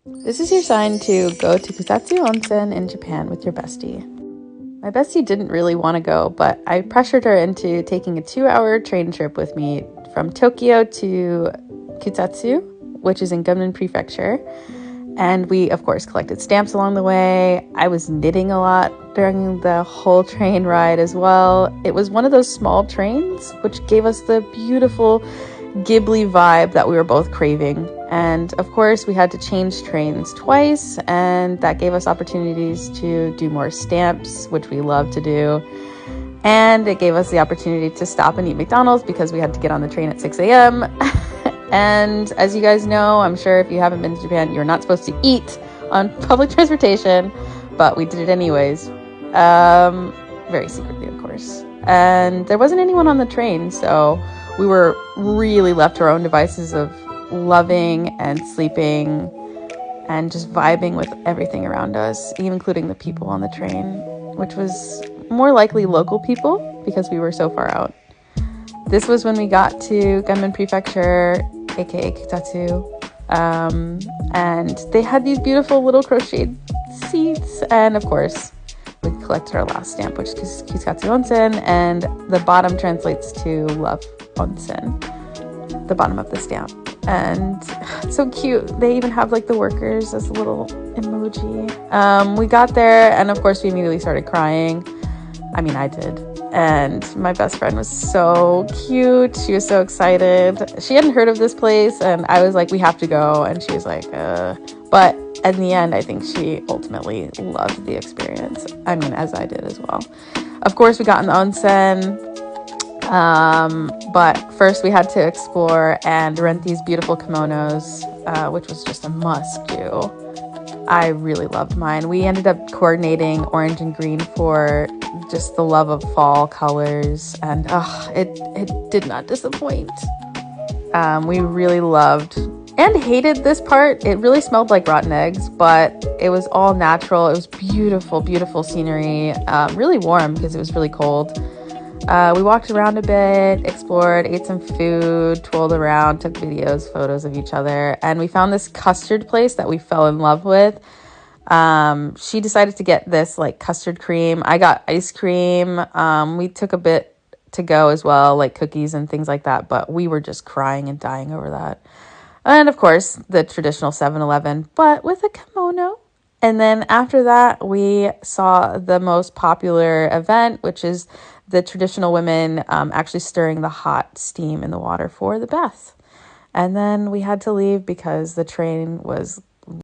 This is your sign to go to Kutastu Onsen in Japan with your bestie. My bestie didn't really want to go, but I pressured her into taking a 2-hour train trip with me from Tokyo to Kutastu, which is in Gunma Prefecture. And we, of course, collected stamps along the way. I was knitting a lot during the whole train ride as well. It was one of those small trains, which gave us the beautiful Ghibli vibe that we were both craving. And of course, we had to change trains twice, and that gave us opportunities to do more stamps, which we love to do. And it gave us the opportunity to stop and eat McDonald's because we had to get on the train at 6 a.m. And as you guys know, I'm sure if you haven't been to Japan, you're not supposed to eat on public transportation, but we did it anyways. Very secretly, of course. And there wasn't anyone on the train, so we were really left to our own devices of loving and sleeping and just vibing with everything around us, even including the people on the train, which was more likely local people because we were so far out. This was when we got to Gunma Prefecture, aka Kutastu, and they had these beautiful little crocheted seats, and of course we collected our last stamp, which is Kutastu Onsen, and the bottom translates to love onsen, the bottom of the stamp. And it's so cute. They even have like the workers as a little emoji. We got there, and of course we immediately started crying. I mean, I did. And my best friend was so cute. She was so excited. She hadn't heard of this place, and I was like, we have to go. And she was like, But in the end, I think she ultimately loved the experience. I mean, as I did as well. Of course, we got in the onsen. But first we had to explore and rent these beautiful kimonos, which was just a must do. I really loved mine. We ended up coordinating orange and green for just the love of fall colors, and it did not disappoint. We really loved and hated this part. It really smelled like rotten eggs, but it was all natural. It was beautiful, beautiful scenery, really warm because it was really cold. We walked around a bit, explored, ate some food, twirled around, took videos, photos of each other, and we found this custard place that we fell in love with. She decided to get this like custard cream. I got ice cream. We took a bit to go as well, like cookies and things like that, but we were just crying and dying over that. And of course, the traditional 7-Eleven, but with a kimono. And then after that, we saw the most popular event, which is the traditional women actually stirring the hot steam in the water for the bath. And then we had to leave because the train was